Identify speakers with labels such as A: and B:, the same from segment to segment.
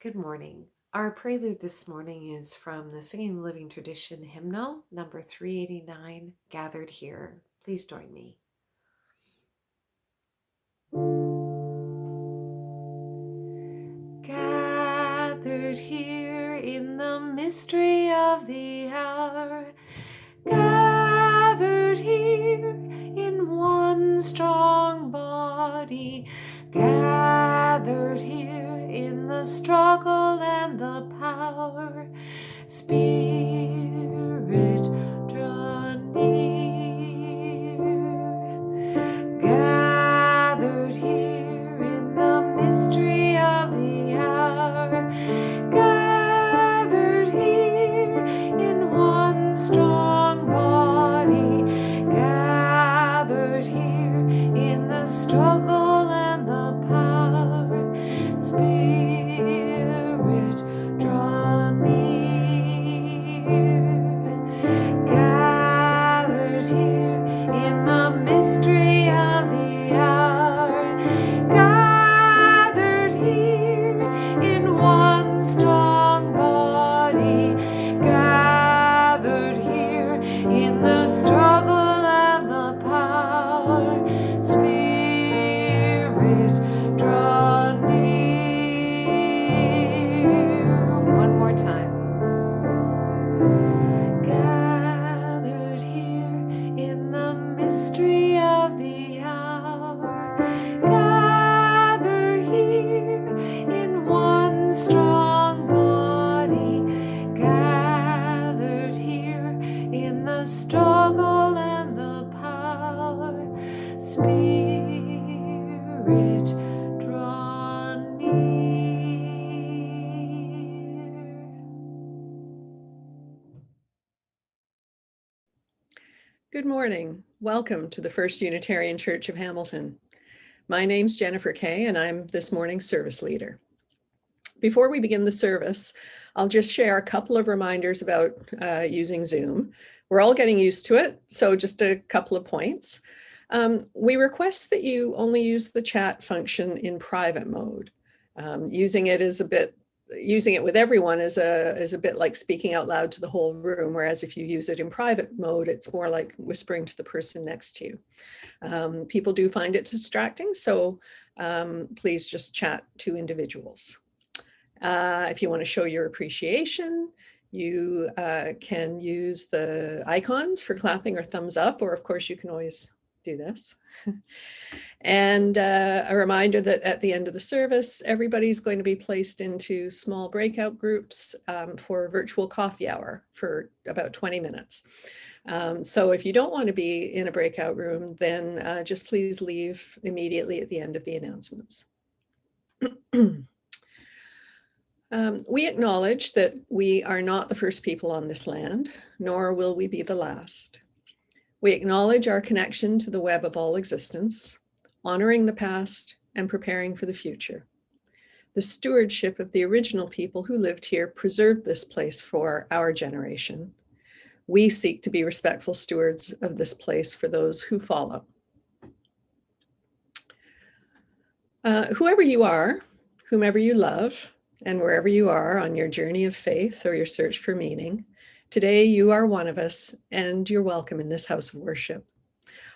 A: Good morning. Our prelude this morning is from the Singing Living Tradition hymnal, number 389, Gathered Here. Please join me. Gathered here in the mystery of the hour, gathered here in one strong body, gathered here in the struggle and the power. Spirit, draw near. Gathered here in the mystery of the hour, gathered here in one strong body, gathered here in the struggle and the power. Spirit, draw near. Gathered here in the mystery of the hour, gathered here in one strong body, gathered here in the struggle and the power. Spirit, draw near. One more time. Gathered here in the mystery of the hour, gathered here in one strong body, gathered here in the struggle and the power. Spirit, draw near.
B: Good morning. Welcome to the First Unitarian Church of Hamilton. My name's Jennifer Kay, and I'm this morning's service leader. Before we begin the service, I'll just share a couple of reminders about using Zoom. We're all getting used to it, so just a couple of points. We request that you only use the chat function in private mode. Using it with everyone is a bit like speaking out loud to the whole room, whereas if you use it in private mode, it's more like whispering to the person next to you. People do find it distracting, so please just chat to individuals. If you want to show your appreciation, you can use the icons for clapping or thumbs up, or of course you can always do this. And a reminder that at the end of the service, everybody's going to be placed into small breakout groups for a virtual coffee hour for about 20 minutes. So if you don't want to be in a breakout room, then just please leave immediately at the end of the announcements. We acknowledge that we are not the first people on this land, nor will we be the last. We acknowledge our connection to the web of all existence, honoring the past and preparing for the future. The stewardship of the original people who lived here preserved this place for our generation. We seek to be respectful stewards of this place for those who follow. Whoever you are, whomever you love, and wherever you are on your journey of faith or your search for meaning, today you are one of us and you're welcome in this house of worship.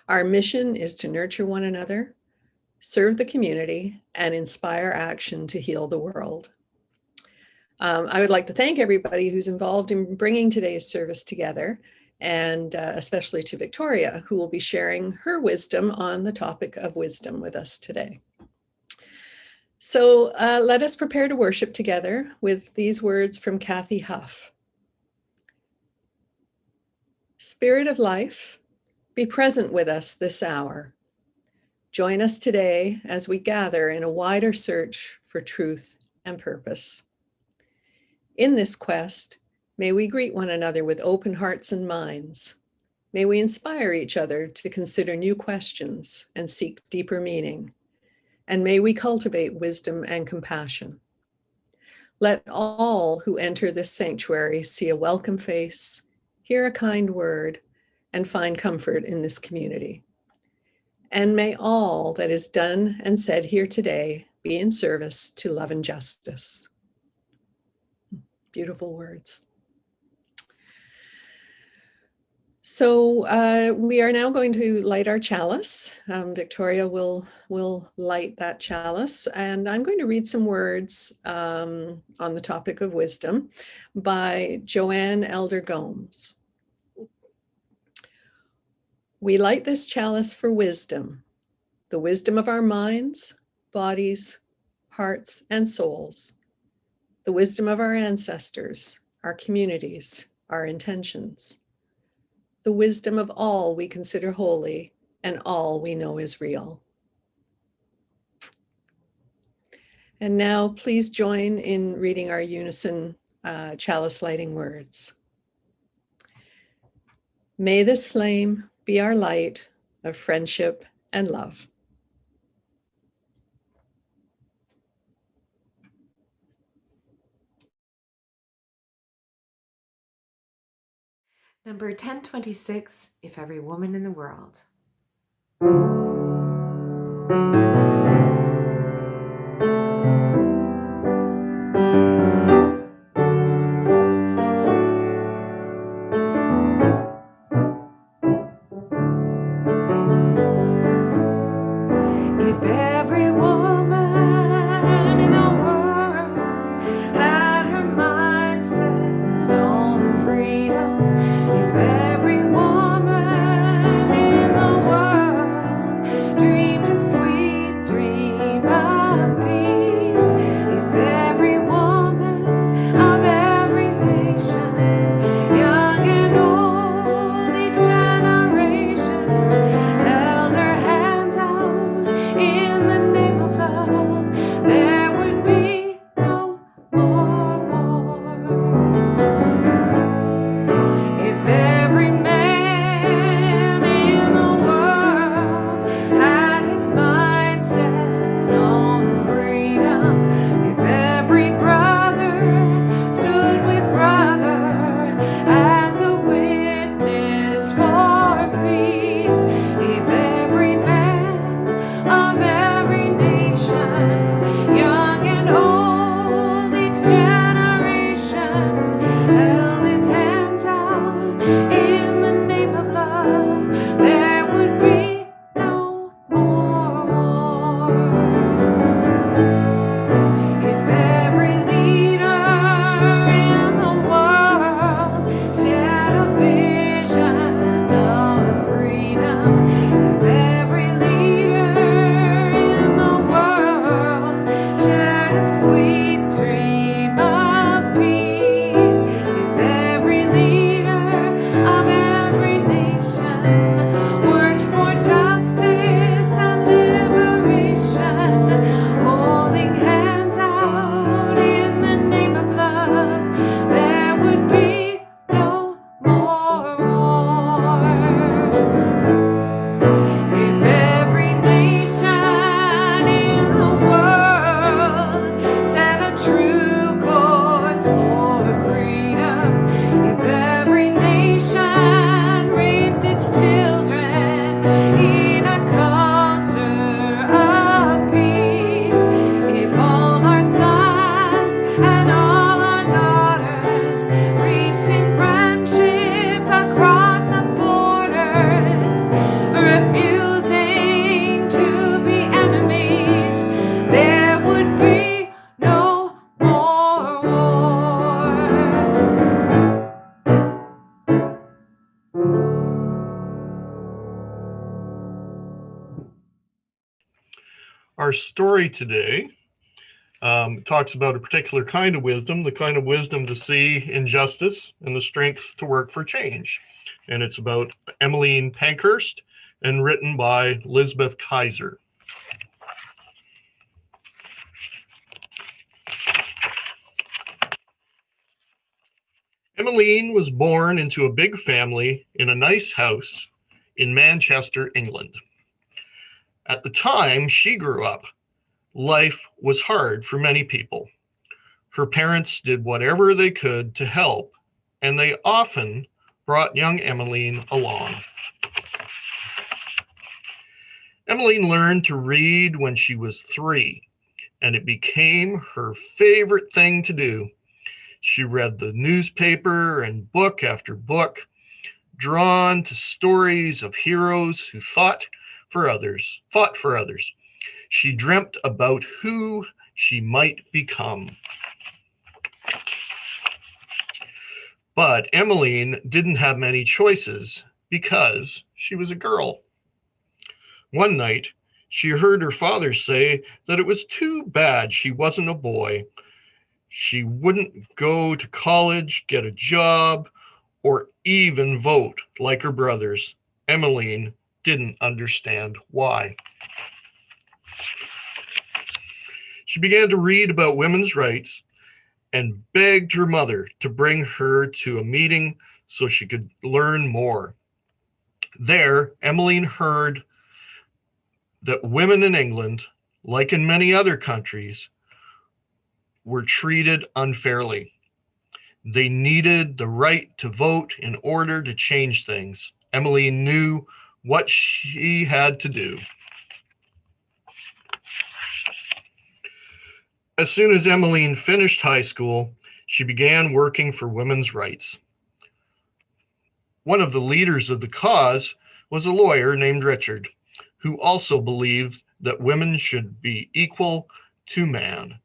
B: Our mission is to nurture one another, serve the community, and inspire action to heal the world. I would like to thank everybody who's involved in bringing today's service together, and especially to Victoria, who will be sharing her wisdom on the topic of wisdom with us today. So let us prepare to worship together with these words from Kathy Huff. Spirit of life, be present with us this hour. Join us today as we gather in a wider search for truth and purpose. In this quest, may we greet one another with open hearts and minds. May we inspire each other to consider new questions and seek deeper meaning. And may we cultivate wisdom and compassion. Let all who enter this sanctuary see a welcome face, hear a kind word, and find comfort in this community. And may all that is done and said here today be in service to love and justice. Beautiful words. So we are now going to light our chalice. Victoria will light that chalice, and I'm going to read some words on the topic of wisdom by Joanne Elder Gomes. We light this chalice for wisdom, the wisdom of our minds, bodies, hearts, and souls, the wisdom of our ancestors, our communities, our intentions, the wisdom of all we consider holy and all we know is real. And now please join in reading our unison chalice lighting words. May this flame be our light of friendship and love.
A: Number 1026, If Every Woman in the World. If every woman in the world had her mind set on freedom, if every woman in the world dreamed a sweet dream of peace, if every woman of every nation, young and old, each generation, held her hands out in the name of love, there would be no more war. If every man in the world had his mind set on freedom, if every brother stood with brother as a witness for peace, if every man of every nation, young and old, each generation, held his hands out in the name of love, there would be no more war. If every leader in the world shared a vision of freedom, if every leader in the world shared a sweet dream of peace, if every leader of every nation worked for justice and liberation, holding hands out in the name of love, there would be no more war. If every nation in the world set a true course for freedom, if every nation raised its children in a culture of peace, if all our sons and all our daughters reached in friendship across the borders, refusing to be enemies, there would be no more war.
C: Our story today talks about a particular kind of wisdom, the kind of wisdom to see injustice and the strength to work for change. And it's about Emmeline Pankhurst and written by Lisbeth Kaiser. Emmeline was born into a big family in a nice house in Manchester, England. At the time she grew up, life was hard for many people. Her parents did whatever they could to help, and they often brought young Emmeline along. Emmeline learned to read when she was 3, and it became her favorite thing to do. She read the newspaper and book after book, drawn to stories of heroes who fought for others. She dreamt about who she might become. But Emmeline didn't have many choices because she was a girl. One night, she heard her father say that it was too bad she wasn't a boy. She wouldn't go to college, get a job, or even vote like her brothers. Emmeline didn't understand why. She began to read about women's rights and begged her mother to bring her to a meeting so she could learn more. There, Emmeline heard that women in England, like in many other countries, were treated unfairly. They needed the right to vote in order to change things. Emmeline knew what she had to do. As soon as Emmeline finished high school, she began working for women's rights. One of the leaders of the cause was a lawyer named Richard, who also believed that women should be equal to man.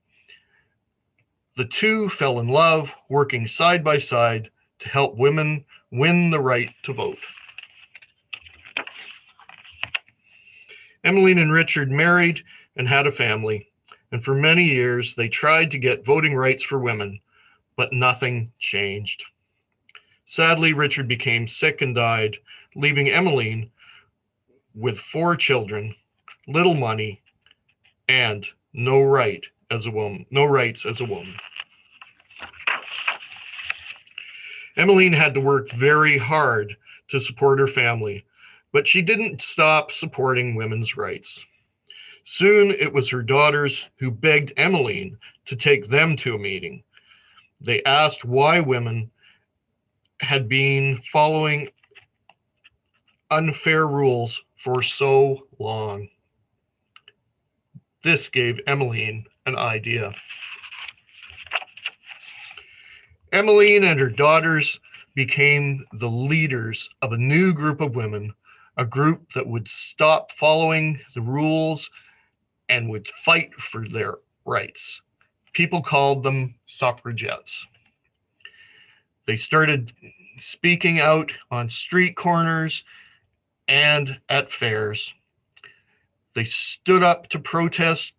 C: The two fell in love, working side by side to help women win the right to vote. Emmeline and Richard married and had a family, and for many years they tried to get voting rights for women, but nothing changed. Sadly, Richard became sick and died, leaving Emmeline with 4 children, little money, and no rights as a woman. Emmeline had to work very hard to support her family, but she didn't stop supporting women's rights. Soon it was her daughters who begged Emmeline to take them to a meeting. They asked why women had been following unfair rules for so long. This gave Emmeline an idea. Emmeline and her daughters became the leaders of a new group of women, a group that would stop following the rules and would fight for their rights. People called them suffragettes. They started speaking out on street corners and at fairs. They stood up to protest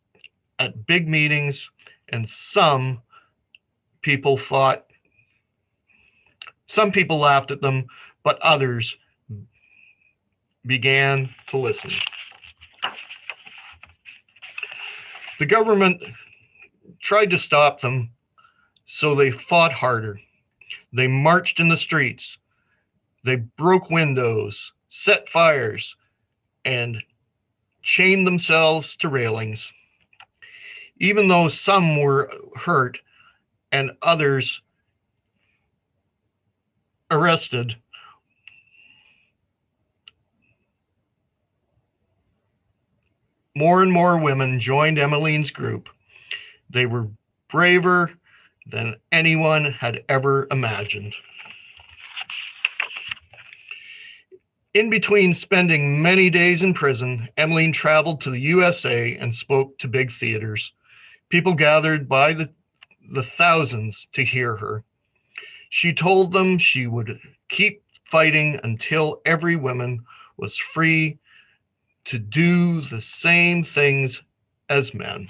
C: at big meetings, and some people laughed at them, but others began to listen. The government tried to stop them, so they fought harder. They marched in the streets. They broke windows, set fires, and chained themselves to railings. Even though some were hurt and others arrested, more and more women joined Emmeline's group. They were braver than anyone had ever imagined. In between spending many days in prison, Emmeline traveled to the USA and spoke to big theaters. People gathered by the thousands to hear her. She told them she would keep fighting until every woman was free to do the same things as men.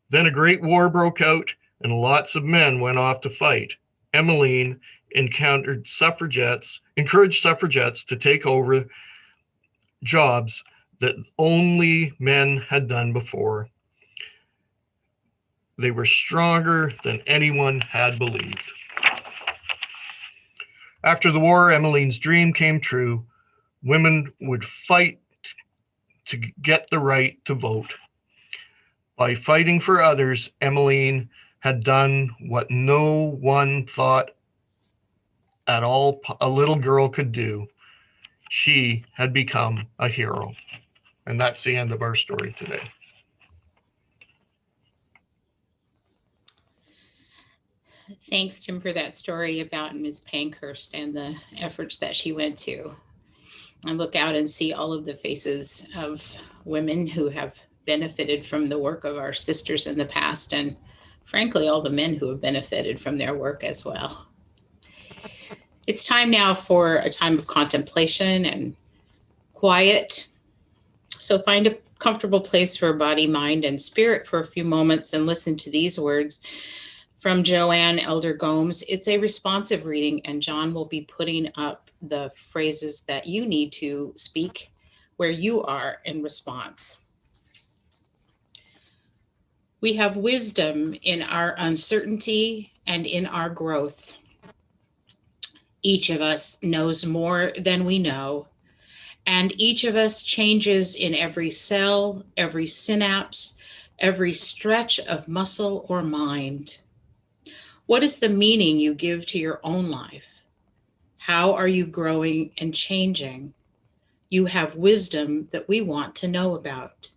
C: Then a great war broke out and lots of men went off to fight. Emmeline encouraged suffragettes to take over jobs that only men had done before. They were stronger than anyone had believed. After the war, Emmeline's dream came true. Women would fight to get the right to vote. By fighting for others, Emmeline had done what no one thought at all a little girl could do. She had become a hero. And that's the end of our story today.
D: Thanks, Tim, for that story about Ms. Pankhurst and the efforts that she went to. I look out and see all of the faces of women who have benefited from the work of our sisters in the past, and frankly, all the men who have benefited from their work as well. It's time now for a time of contemplation and quiet. So find a comfortable place for body, mind, and spirit for a few moments and listen to these words from Joanne Elder Gomes. It's a responsive reading, and John will be putting up the phrases that you need to speak where you are in response. We have wisdom in our uncertainty and in our growth. Each of us knows more than we know, and each of us changes in every cell, every synapse, every stretch of muscle or mind. What is the meaning you give to your own life? How are you growing and changing? You have wisdom that we want to know about.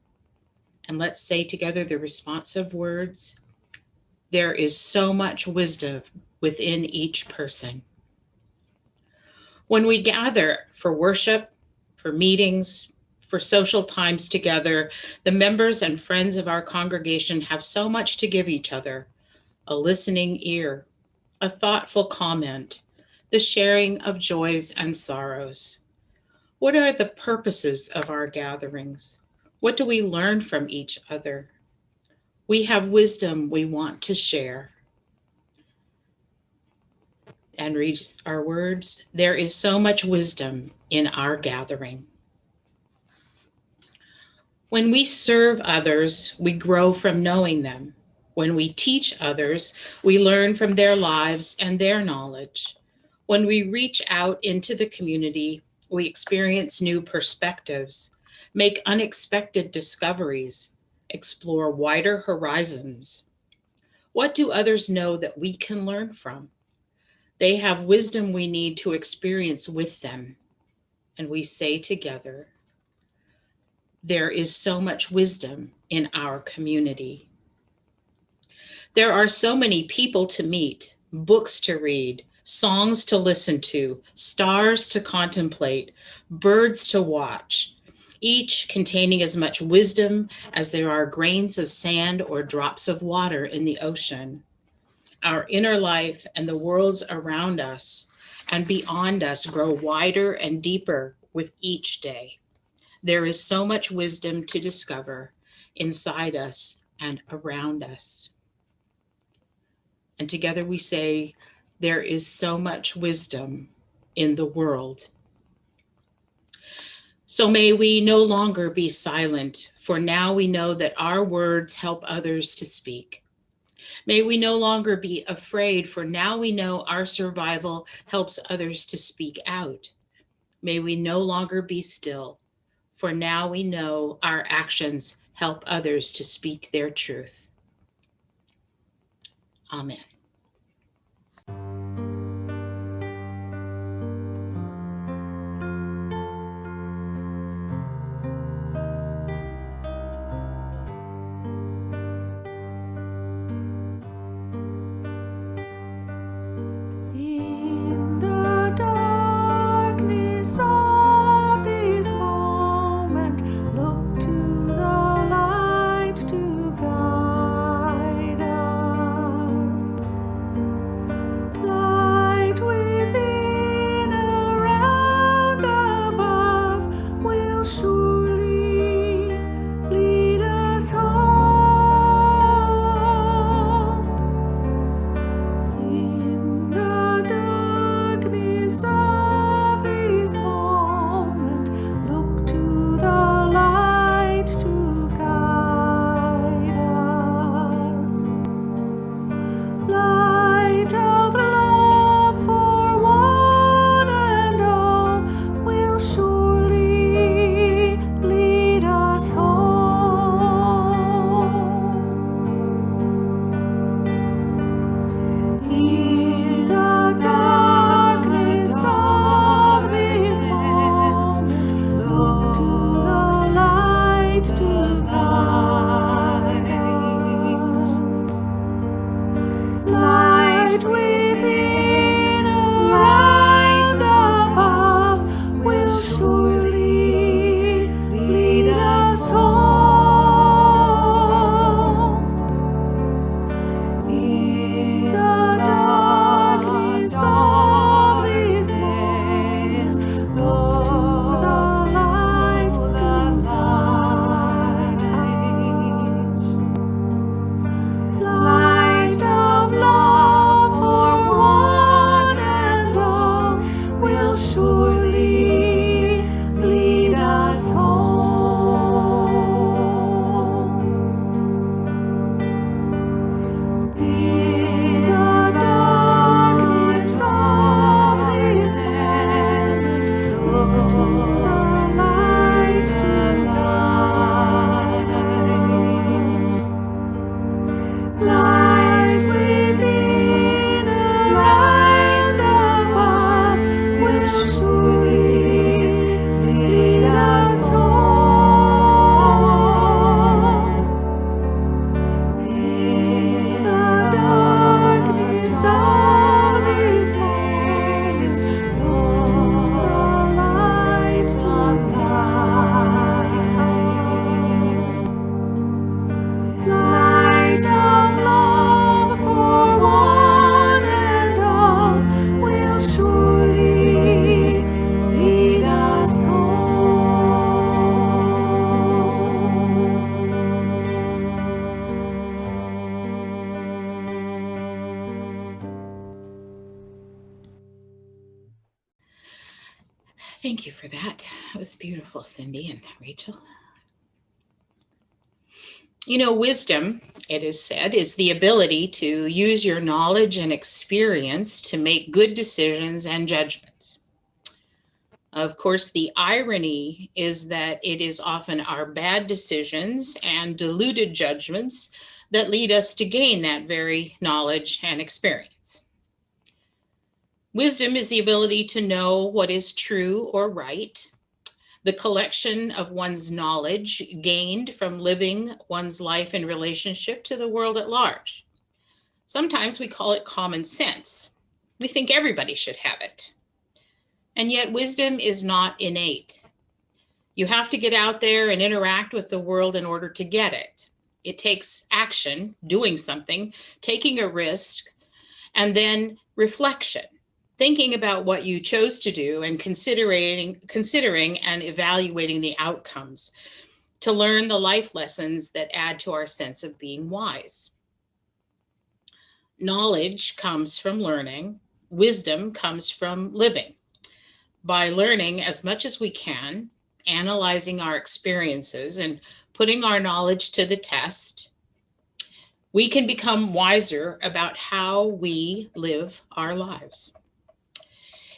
D: And let's say together the responsive words. There is so much wisdom within each person. When we gather for worship, for meetings, for social times together, the members and friends of our congregation have so much to give each other: a listening ear, a thoughtful comment, the sharing of joys and sorrows. What are the purposes of our gatherings? What do we learn from each other? We have wisdom we want to share. And read our words. There is so much wisdom in our gathering. When we serve others, we grow from knowing them. When we teach others, we learn from their lives and their knowledge. When we reach out into the community, we experience new perspectives, make unexpected discoveries, explore wider horizons. What do others know that we can learn from? They have wisdom we need to experience with them. And we say together, there is so much wisdom in our community. There are so many people to meet, books to read, songs to listen to, stars to contemplate, birds to watch, each containing as much wisdom as there are grains of sand or drops of water in the ocean. Our inner life and the worlds around us and beyond us grow wider and deeper with each day. There is so much wisdom to discover inside us and around us. And together we say, there is so much wisdom in the world. So may we no longer be silent, for now we know that our words help others to speak. May we no longer be afraid, for now we know our survival helps others to speak out. May we no longer be still, for now we know our actions help others to speak their truth. Amen.
E: In the darkness of this moment, look to the light to guide us.
D: Thank you for that. That was beautiful, Cindy and Rachel. You know, wisdom, it is said, is the ability to use your knowledge and experience to make good decisions and judgments. Of course, the irony is that it is often our bad decisions and diluted judgments that lead us to gain that very knowledge and experience. Wisdom is the ability to know what is true or right, the collection of one's knowledge gained from living one's life in relationship to the world at large. Sometimes we call it common sense. We think everybody should have it. And yet wisdom is not innate. You have to get out there and interact with the world in order to get it. It takes action, doing something, taking a risk, and then reflection. Thinking about what you chose to do and considering and evaluating the outcomes to learn the life lessons that add to our sense of being wise. Knowledge comes from learning. Wisdom comes from living. By learning as much as we can, analyzing our experiences and putting our knowledge to the test, we can become wiser about how we live our lives.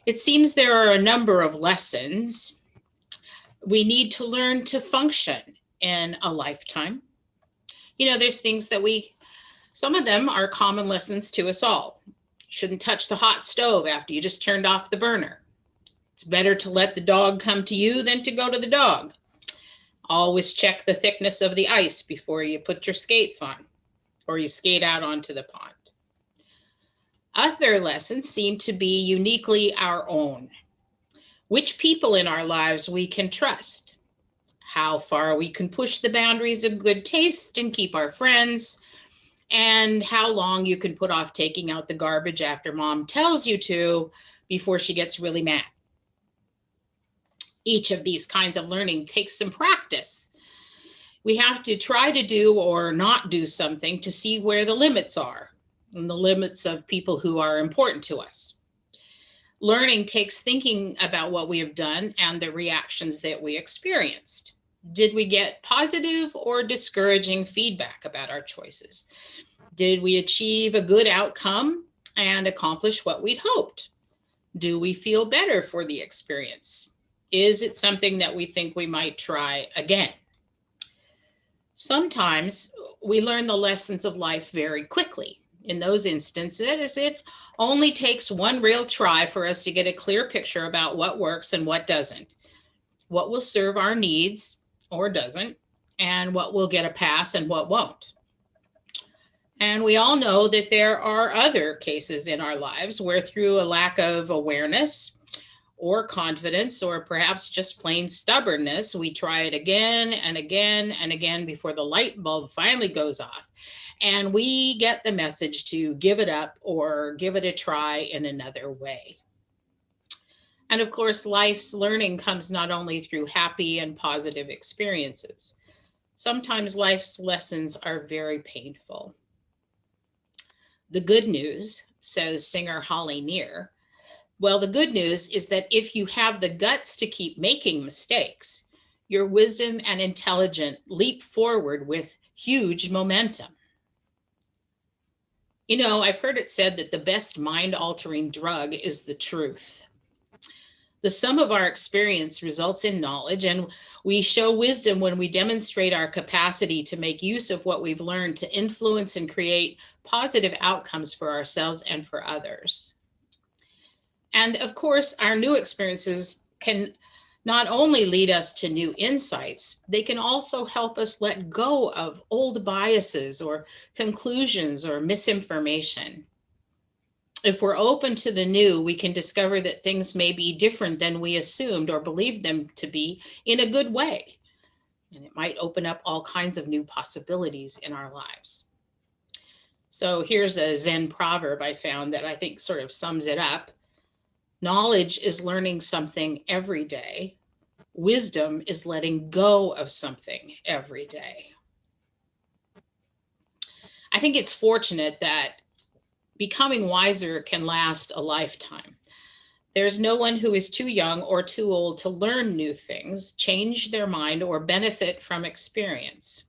D: It seems there are a number of lessons we need to learn to function in a lifetime. You know, there's things that some of them are common lessons to us all. You shouldn't touch the hot stove after you just turned off the burner. It's better to let the dog come to you than to go to the dog. Always check the thickness of the ice before you put your skates on or you skate out onto the pond. Other lessons seem to be uniquely our own. Which people in our lives we can trust, how far we can push the boundaries of good taste and keep our friends, and how long you can put off taking out the garbage after mom tells you to before she gets really mad. Each of these kinds of learning takes some practice. We have to try to do or not do something to see where the limits are and the limits of people who are important to us. Learning takes thinking about what we have done and the reactions that we experienced. Did we get positive or discouraging feedback about our choices? Did we achieve a good outcome and accomplish what we'd hoped? Do we feel better for the experience? Is it something that we think we might try again? Sometimes we learn the lessons of life very quickly. In those instances, it only takes one real try for us to get a clear picture about what works and what doesn't, what will serve our needs or doesn't, and what will get a pass and what won't. And we all know that there are other cases in our lives where through a lack of awareness or confidence, or perhaps just plain stubbornness, we try it again and again and again before the light bulb finally goes off. And we get the message to give it up or give it a try in another way. And of course, life's learning comes not only through happy and positive experiences. Sometimes life's lessons are very painful. The good news, says singer Holly Near, well, the good news is that if you have the guts to keep making mistakes, your wisdom and intelligence leap forward with huge momentum. You know, I've heard it said that the best mind-altering drug is the truth. The sum of our experience results in knowledge, and we show wisdom when we demonstrate our capacity to make use of what we've learned to influence and create positive outcomes for ourselves and for others. And of course, our new experiences can not only lead us to new insights, they can also help us let go of old biases or conclusions or misinformation. If we're open to the new, we can discover that things may be different than we assumed or believed them to be in a good way. And it might open up all kinds of new possibilities in our lives. So here's a Zen proverb I found that I think sort of sums it up. Knowledge is learning something every day. Wisdom is letting go of something every day. I think it's fortunate that becoming wiser can last a lifetime. There's no one who is too young or too old to learn new things, change their mind, or benefit from experience.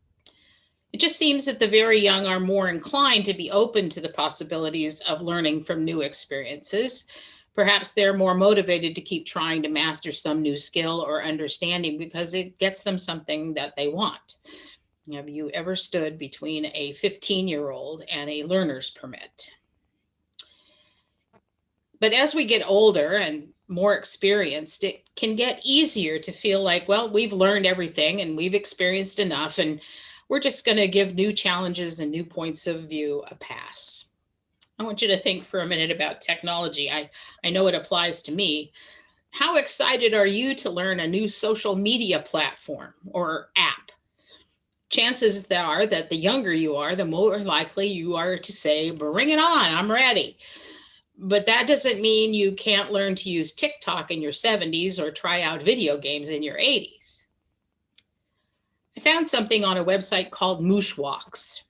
D: It just seems that the very young are more inclined to be open to the possibilities of learning from new experiences. Perhaps they're more motivated to keep trying to master some new skill or understanding because it gets them something that they want. Have you ever stood between a 15-year-old and a learner's permit? But as we get older and more experienced, it can get easier to feel like, well, we've learned everything and we've experienced enough, and we're just going to give new challenges and new points of view a pass. I want you to think for a minute about technology. I know it applies to me. How excited are you to learn a new social media platform or app? Chances are that the younger you are, the more likely you are to say, bring it on, I'm ready. But that doesn't mean you can't learn to use TikTok in your 70s or try out video games in your 80s. I found something on a website called Mooshwalks.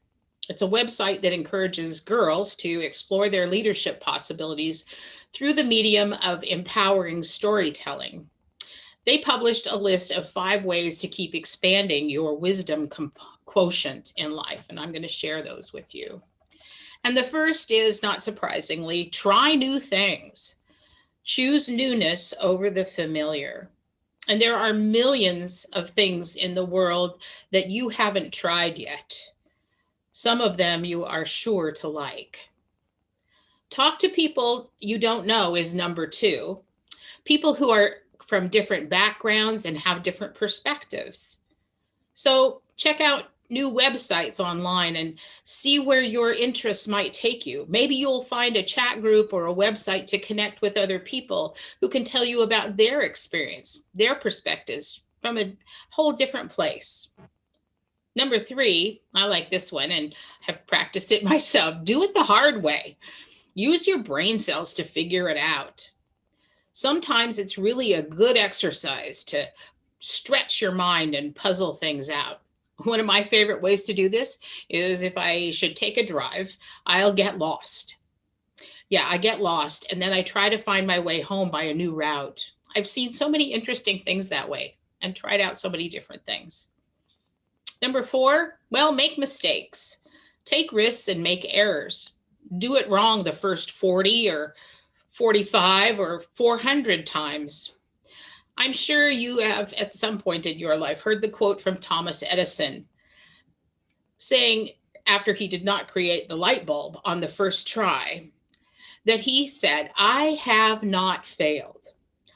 D: It's a website that encourages girls to explore their leadership possibilities through the medium of empowering storytelling. They published a list of 5 ways to keep expanding your wisdom quotient in life, and I'm going to share those with you. And the first is, not surprisingly, try new things. Choose newness over the familiar. And there are millions of things in the world that you haven't tried yet. Some of them you are sure to like. Talk to people you don't know is number 2. People who are from different backgrounds and have different perspectives. So check out new websites online and see where your interests might take you. Maybe you'll find a chat group or a website to connect with other people who can tell you about their experience, their perspectives from a whole different place. Number 3, I like this one and have practiced it myself. Do it the hard way. Use your brain cells to figure it out. Sometimes it's really a good exercise to stretch your mind and puzzle things out. One of my favorite ways to do this is if I should take a drive, I'll get lost. Yeah, I get lost, and then I try to find my way home by a new route. I've seen so many interesting things that way and tried out so many different things. Number 4, well, make mistakes. Take risks and make errors. Do it wrong the first 40 or 45 or 400 times. I'm sure you have at some point in your life heard the quote from Thomas Edison saying, after he did not create the light bulb on the first try, that he said, I have not failed.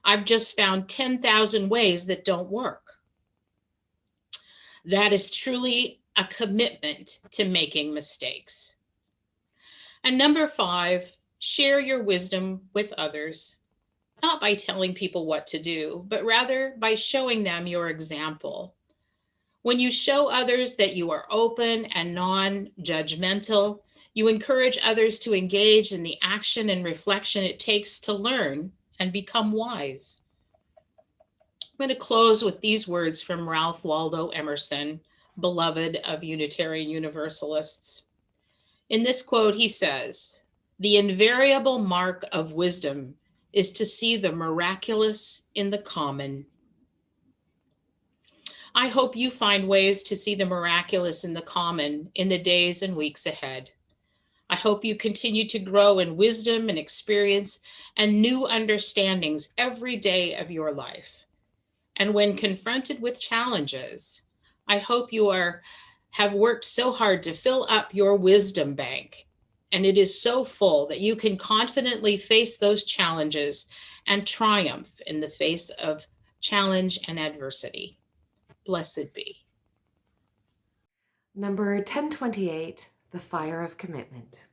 D: I've just found 10,000 ways that don't work. That is truly a commitment to making mistakes. And number 5, share your wisdom with others. Not by telling people what to do, but rather by showing them your example. When you show others that you are open and non-judgmental, you encourage others to engage in the action and reflection it takes to learn and become wise. I'm going to close with these words from Ralph Waldo Emerson, beloved of Unitarian Universalists. In this quote, he says, "The invariable mark of wisdom is to see the miraculous in the common." I hope you find ways to see the miraculous in the common in the days and weeks ahead. I hope you continue to grow in wisdom and experience and new understandings every day of your life. And when confronted with challenges, I hope you have worked so hard to fill up your wisdom bank, and it is so full that you can confidently face those challenges and triumph in the face of challenge and adversity. Blessed be.
A: Number 1028, The Fire of Commitment.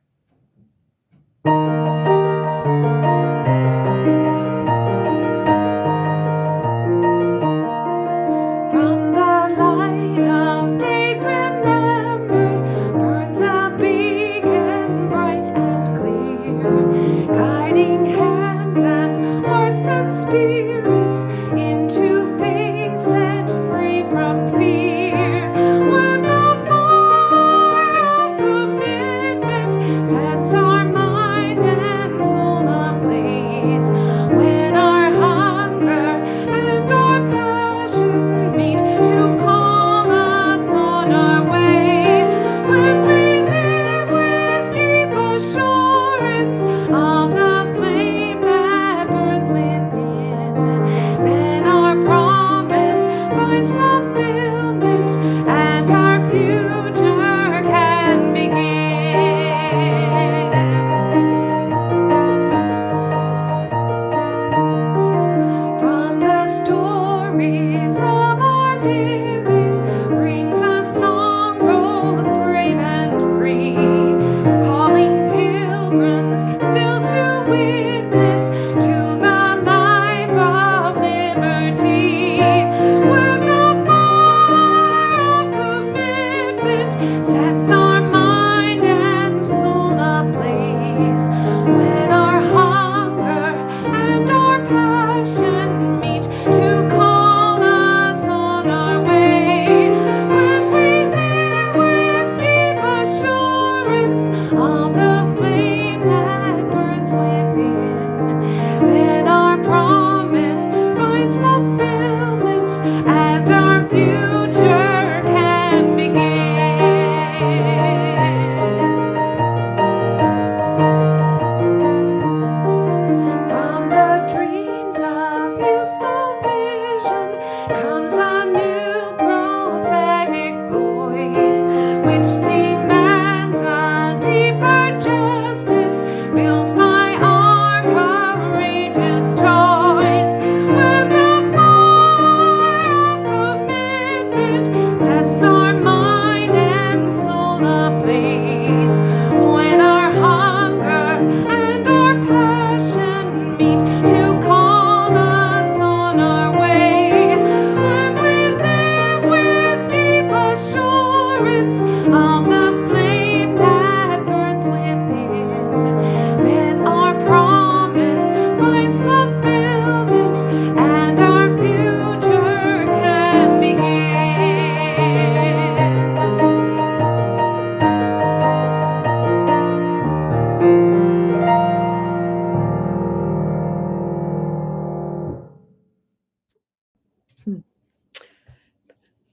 A: From the light of days remembered, burns a beacon bright and clear, guiding hands and hearts and spirits into faith set free from fear. When the fire of commitment
E: which demands a deeper justice built by our courageous choice. When the fire of commitment sets our mind and soul ablaze, when our hunger and our passion meet to call us on our way, when we live with deep assurance of the flame that burns within, then our promise finds fulfillment and our future can begin.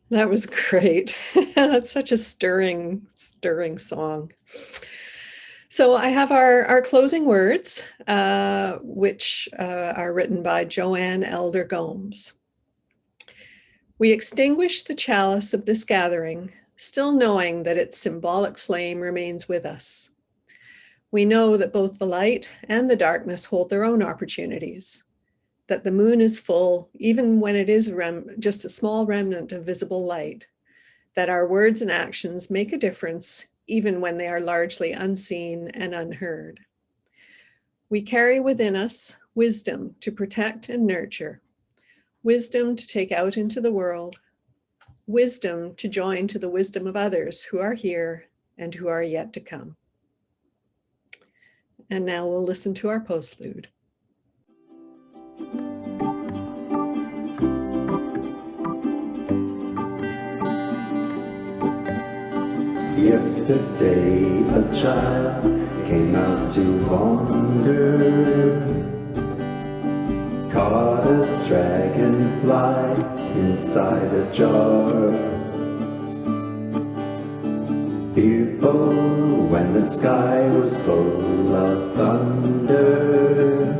B: That was great. That's such a stirring song. So I have our closing words, which are written by Joanne Elder Gomes. We extinguish the chalice of this gathering, still knowing that its symbolic flame remains with us. We know that both the light and the darkness hold their own opportunities, that the moon is full, even when it is just a small remnant of visible light, that our words and actions make a difference, even when they are largely unseen and unheard. We carry within us wisdom to protect and nurture, wisdom to take out into the world, wisdom to join to the wisdom of others who are here and who are yet to come. And now we'll listen to our postlude.
F: Yesterday a child came out to wander, caught a dragonfly inside a jar. Fearful when the sky was full of thunder,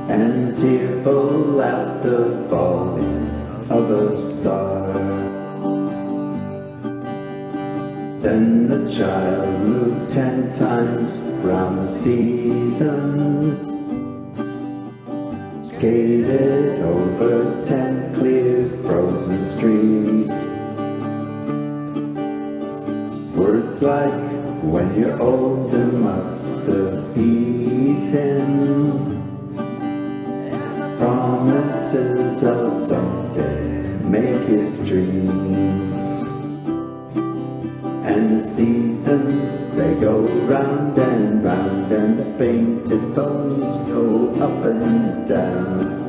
F: and tearful at the falling of a star. Then the child moved 10 times round the seasons, skated over 10 clear frozen streams. Words like, when you're older, must appease him. Promises of someday make his dreams. And the seasons, they go round and round, and the painted bones go up and down.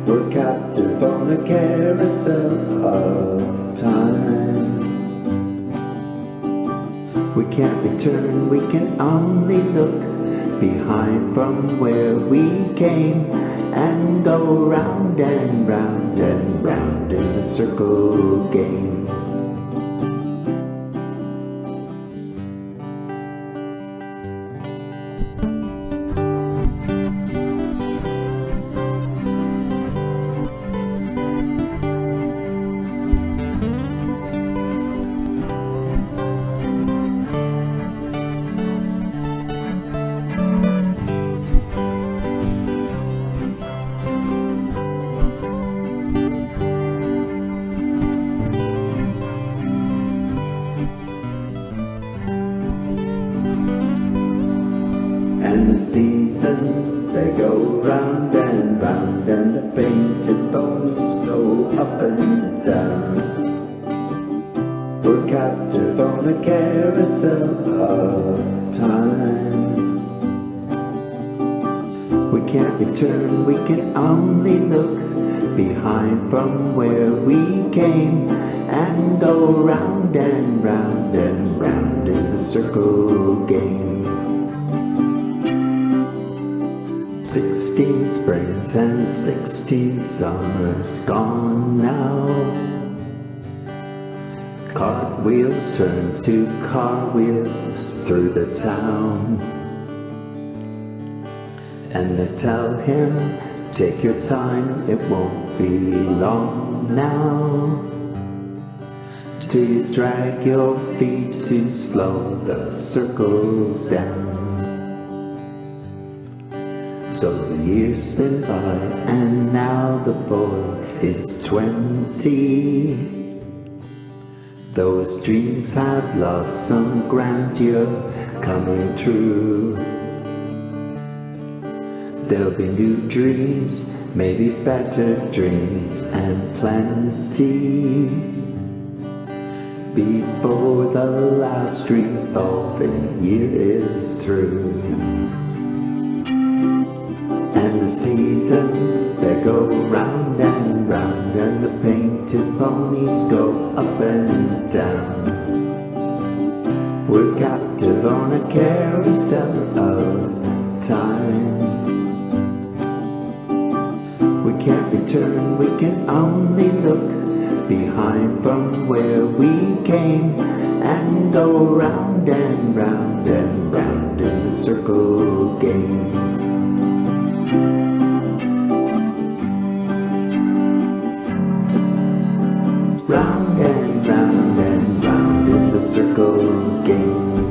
F: We're captive on a carousel of time. We can't return, we can only look behind from where we came, and go round and round and round in a circle game. And the seasons, they go round and round, and the painted bones go up and down. We're captive on a carousel of time. We can't return, we can only look behind from where we came, and go round and round and round in the circle game. 16 springs and 16 summers gone now. Cartwheels turn to car wheels through the town, and they tell him, take your time, it won't be long now. till you drag your feet to slow the circles down. So the years spin by and now the boy is 20. Those dreams have lost some grandeur coming true. There'll be new dreams, maybe better dreams and plenty, before the last revolving year is through. And the seasons, they go round and round, and the painted ponies go up and down. We're captive on a carousel of time. We can't return, we can only look behind from where we came, and go round and round and round in the circle game. Round and round and round in the circle game.